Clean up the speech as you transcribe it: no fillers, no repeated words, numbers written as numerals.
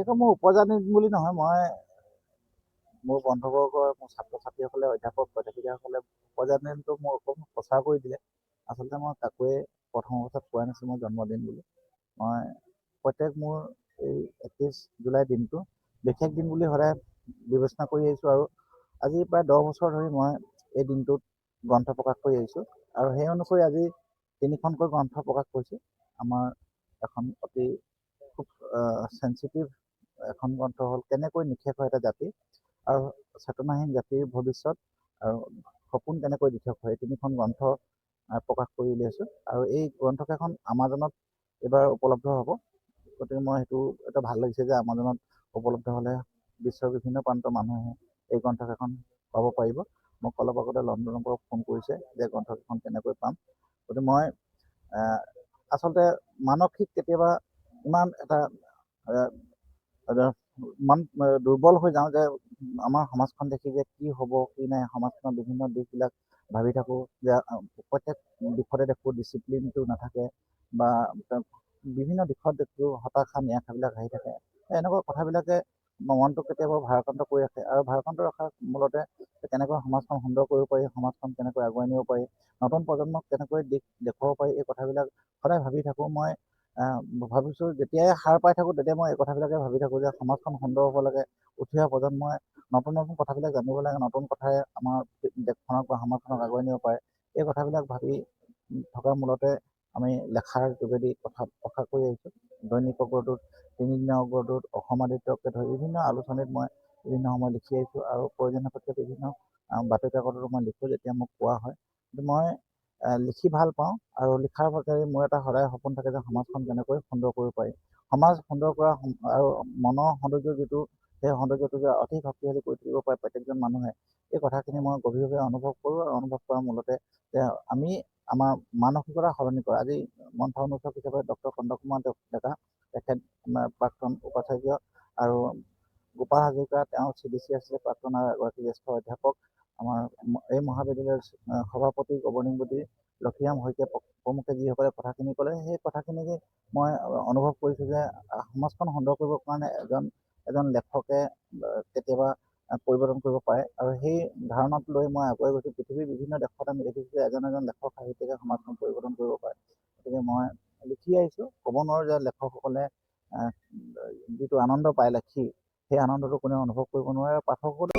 তেনেকৈ মোৰ উপজাতি বুলি নহয়, মই মোৰ বন্ধুবৰ্গৰ মোৰ ছাত্ৰ ছাত্ৰীসকলে অধ্যাপক অধ্যাপিকাসকলে উপজাতিটো মোৰ অকণমান প্ৰচাৰ কৰি দিলে। আচলতে মই কাকোৱে প্ৰথম অৱস্থাত কোৱা নাছিলোঁ মোৰ জন্মদিন বুলি। মই প্ৰত্যেক মোৰ এই 31 জুলাই দিনটো বিশেষ দিন বুলি সদায় বিবেচনা কৰি আহিছোঁ আৰু আজি প্ৰায় 10 বছৰ ধৰি মই এই দিনটোত গ্ৰন্থ প্ৰকাশ কৰি আহিছোঁ আৰু সেই অনুসৰি আজি 3খনকৈ গ্ৰন্থ প্ৰকাশ কৰিছোঁ। আমাৰ এখন অতি খুব চেঞ্চিটিভ এখন গ্ৰন্থ হ'ল কেনেকৈ নিক্ষেপ হয় এটা জাতি আৰু চেতনাহীন জাতিৰ ভৱিষ্যত আৰু সপোন কেনেকৈ দিঠক হয়, 3খন গ্ৰন্থ প্ৰকাশ কৰি উলিয়াইছোঁ আৰু এই গ্ৰন্থকেইখন আমাজনত এইবাৰ উপলব্ধ হ'ব। গতিকে মই সেইটো এটা ভাল লাগিছে যে আমাজনত উপলব্ধ হ'লে বিশ্বৰ বিভিন্ন প্ৰান্তৰ মানুহে এই গ্ৰন্থকেইখন পাব পাৰিব। মোক অলপ আগতে লণ্ডনৰ পৰা ফোন কৰিছে যে গ্ৰন্থকেইখন কেনেকৈ পাম। গতিকে মই আচলতে মানসিক কেতিয়াবা ইমান এটা মান দুৰ্বল হৈ যাওঁ যে আমাৰ সমাজখন দেখি যে কি হ'ব কি নাই, সমাজখনৰ বিভিন্ন দিশবিলাক ভাবি থাকোঁ যে প্ৰত্যেক দিশতে দেখোঁ ডিচিপ্লিনটো নাথাকে বা বিভিন্ন দিশত দেখোঁ হতাশা নিৰাশাবিলাক আহি থাকে। এনেকুৱা কথাবিলাকে মনটো কেতিয়াবা ভাৰাক্ৰান্ত কৰি ৰাখে আৰু ভাৰাক্ৰান্ত ৰখাৰ মূলতে কেনেকৈ সমাজখন সুন্দৰ কৰিব পাৰি, সমাজখন কেনেকৈ আগুৱাই নিব পাৰি, নতুন প্ৰজন্মক কেনেকৈ দিশ দেখুৱাব পাৰি, এই কথাবিলাক সদায় ভাবি থাকোঁ। মই ভাবিছোঁ যেতিয়াই সাৰ পাই থাকোঁ তেতিয়া মই এই কথাবিলাকে ভাবি থাকোঁ যে সমাজখন সুন্দৰ হ'ব লাগে, উঠি অহা প্ৰজন্মই নতুন নতুন কথাবিলাক জানিব লাগে, নতুন কথাৰে আমাৰ দেশখনক বা সমাজখনক আগুৱাই নিব পাৰে। এই কথাবিলাক ভাবি থকাৰ মূলতে আমি লেখাৰ যোগেদি কথা প্ৰকাশ কৰি আহিছোঁ। দৈনিক অগ্ৰদূত, 3দিনীয়া অগ্ৰদূত, অসম আদিত্যকে ধৰি বিভিন্ন আলোচনীত মই বিভিন্ন সময় লিখি আহিছোঁ আৰু প্ৰয়োজনীয় ক্ষেত্ৰত বিভিন্ন বাতৰি কাকততো মই লিখোঁ যেতিয়া মোক কোৱা হয়। কিন্তু মই লিখি ভাল পাওঁ আৰু লিখাৰ প্ৰতি মোৰ এটা সদায় সপোন থাকে যে সমাজখন কেনেকৈ সুন্দৰ কৰিব পাৰি। সমাজ সুন্দৰ কৰা আৰু মনৰ সৌন্দৰ্য যিটো, সেই সৌন্দৰ্যটো যে অতি শক্তিশালী কৰি তুলিব পাৰে প্ৰত্যেকজন মানুহে, এই কথাখিনি মই গভীৰভাৱে অনুভৱ কৰোঁ আৰু অনুভৱ কৰাৰ মূলতে যে আমি আমাৰ মানসিকতা সলনি কৰা। আজি মন্থ অনুষ্ঠক হিচাপে ডক্টৰ কণ্ট কুমাৰ ডেকা, তেখেত প্ৰাক্তন উপাচাৰ্য, আৰু গোপাল হাজৰিকা তেওঁ CDC আছিলে প্ৰাক্তন আৰু এগৰাকী জ্যেষ্ঠ অধ্যাপক, আমাৰ এই মহাবিদ্যালয়ৰ সভাপতি গৱৰ্ণিং বডি লক্ষীৰাম শইকীয়া প্ৰমুখ্যে যিসকলে কথাখিনি ক'লে, সেই কথাখিনি মই অনুভৱ কৰিছোঁ যে সমাজখন সুন্দৰ কৰিবৰ কাৰণে এজন লেখকে কেতিয়াবা পৰিৱৰ্তন কৰিব পাৰে আৰু সেই ধাৰণাত লৈ মই আগুৱাই গৈছোঁ। পৃথিৱীৰ বিভিন্ন দেশত আমি দেখিছোঁ যে এজন লেখক সাহিত্যিকে সমাজখন পৰিৱৰ্তন কৰিব পাৰে। গতিকে মই লিখি আহিছোঁ। ক'ব নোৱাৰোঁ যে লেখকসকলে যিটো আনন্দ পায় লিখি, সেই আনন্দটো কোনেও অনুভৱ কৰিব নোৱাৰে। পাঠকসকলে